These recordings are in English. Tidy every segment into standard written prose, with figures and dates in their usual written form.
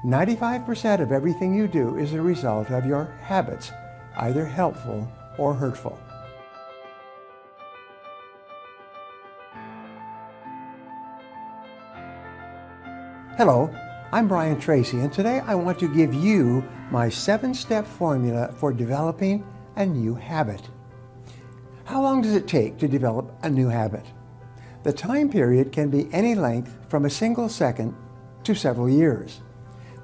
95% of everything you do is a result of your habits, either helpful or hurtful. Hello, I'm Brian Tracy, and today I want to give you my 7-step formula for developing a new habit. How long does it take to develop a new habit? The time period can be any length from a single second to several years.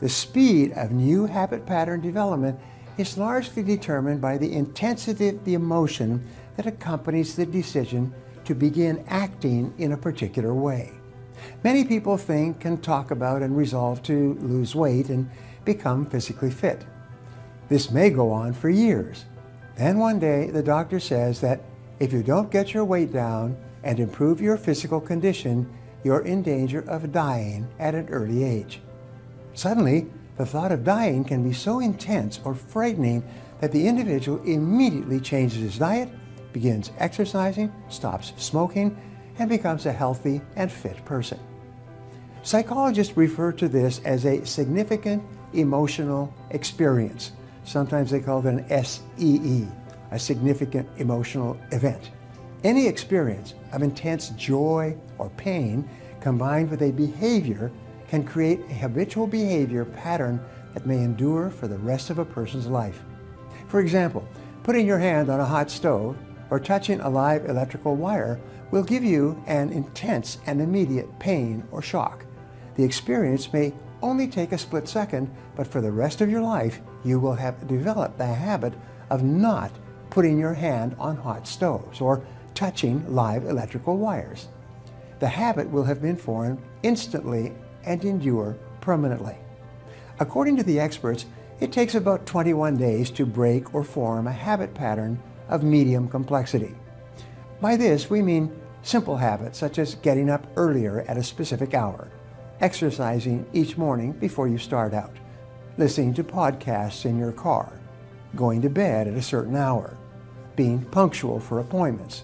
The speed of new habit pattern development is largely determined by the intensity of the emotion that accompanies the decision to begin acting in a particular way. Many people think and talk about and resolve to lose weight and become physically fit. This may go on for years. Then one day the doctor says that if you don't get your weight down and improve your physical condition, you're in danger of dying at an early age. Suddenly, the thought of dying can be so intense or frightening that the individual immediately changes his diet, begins exercising, stops smoking, and becomes a healthy and fit person. Psychologists refer to this as a significant emotional experience. Sometimes they call it an SEE, a significant emotional event. Any experience of intense joy or pain combined with a behavior can create a habitual behavior pattern that may endure for the rest of a person's life. For example, putting your hand on a hot stove or touching a live electrical wire will give you an intense and immediate pain or shock. The experience may only take a split second, but for the rest of your life, you will have developed the habit of not putting your hand on hot stoves or touching live electrical wires. The habit will have been formed instantly and endure permanently. According to the experts, it takes about 21 days to break or form a habit pattern of medium complexity. By this, we mean simple habits such as getting up earlier at a specific hour, exercising each morning before you start out, listening to podcasts in your car, going to bed at a certain hour, being punctual for appointments,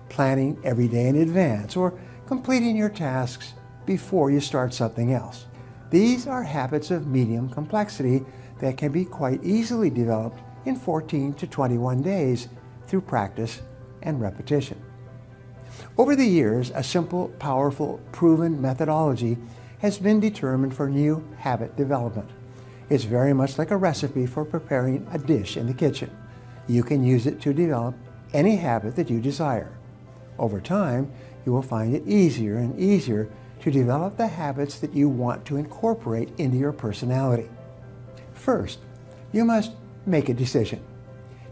planning every day in advance, or completing your tasks before you start something else. These are habits of medium complexity that can be quite easily developed in 14 to 21 days through practice and repetition. Over the years, a simple, powerful, proven methodology has been determined for new habit development. It's very much like a recipe for preparing a dish in the kitchen. You can use it to develop any habit that you desire. Over time, you will find it easier and easier to develop the habits that you want to incorporate into your personality. First, you must make a decision.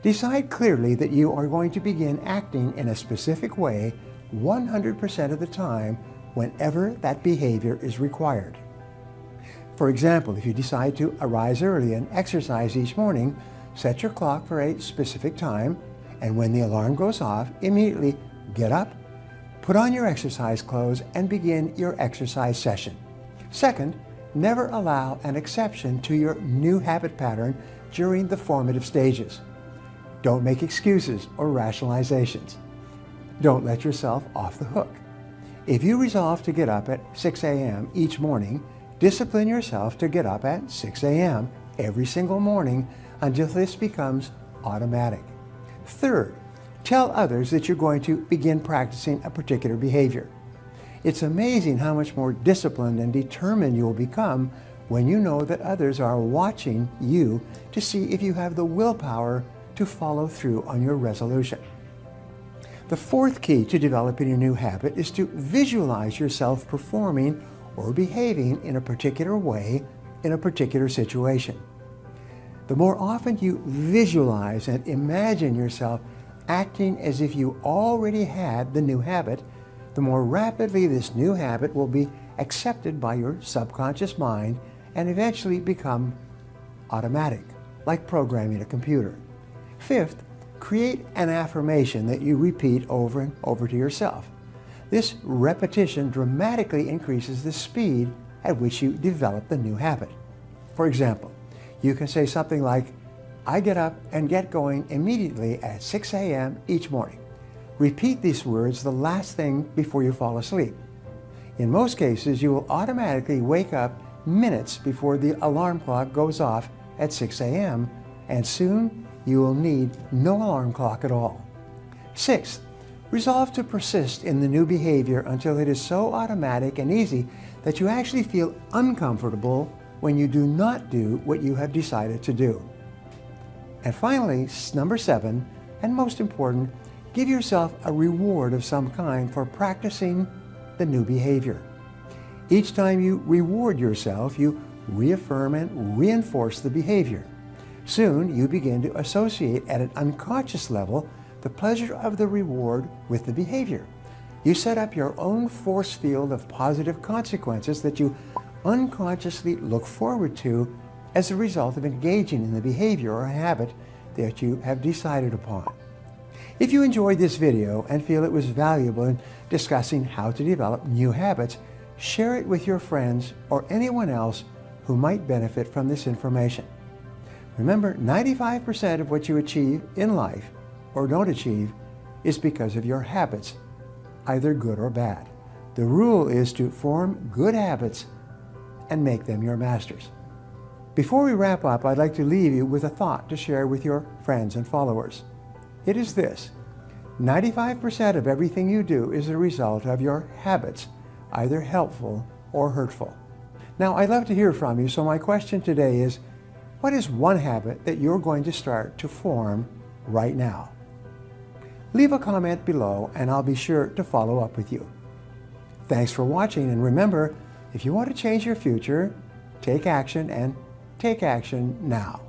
Decide clearly that you are going to begin acting in a specific way 100% of the time whenever that behavior is required. For example, if you decide to arise early and exercise each morning, set your clock for a specific time, and when the alarm goes off, immediately get up, put on your exercise clothes, and begin your exercise session. Second, never allow an exception to your new habit pattern during the formative stages. Don't make excuses or rationalizations. Don't let yourself off the hook. If you resolve to get up at 6 a.m. each morning, discipline yourself to get up at 6 a.m. every single morning until this becomes automatic. Third, tell others that you're going to begin practicing a particular behavior. It's amazing how much more disciplined and determined you will become when you know that others are watching you to see if you have the willpower to follow through on your resolution. The fourth key to developing a new habit is to visualize yourself performing or behaving in a particular way in a particular situation. The more often you visualize and imagine yourself acting as if you already had the new habit, the more rapidly this new habit will be accepted by your subconscious mind and eventually become automatic, like programming a computer. Fifth, create an affirmation that you repeat over and over to yourself. This repetition dramatically increases the speed at which you develop the new habit. For example, you can say something like, I get up and get going immediately at 6 a.m. each morning. Repeat these words the last thing before you fall asleep. In most cases, you will automatically wake up minutes before the alarm clock goes off at 6 a.m., and soon you will need no alarm clock at all. Sixth, resolve to persist in the new behavior until it is so automatic and easy that you actually feel uncomfortable when you do not do what you have decided to do. And finally, number 7, and most important, give yourself a reward of some kind for practicing the new behavior. Each time you reward yourself, you reaffirm and reinforce the behavior. Soon, you begin to associate at an unconscious level the pleasure of the reward with the behavior. You set up your own force field of positive consequences that you unconsciously look forward to as a result of engaging in the behavior or habit that you have decided upon. If you enjoyed this video and feel it was valuable in discussing how to develop new habits, share it with your friends or anyone else who might benefit from this information. Remember, 95% of what you achieve in life or don't achieve is because of your habits, either good or bad. The rule is to form good habits and make them your masters. Before we wrap up, I'd like to leave you with a thought to share with your friends and followers. It is this: 95% of everything you do is a result of your habits, either helpful or hurtful. Now, I'd love to hear from you, so my question today is, what is one habit that you're going to start to form right now? Leave a comment below and I'll be sure to follow up with you. Thanks for watching, and remember, if you want to change your future, take action, and take action now.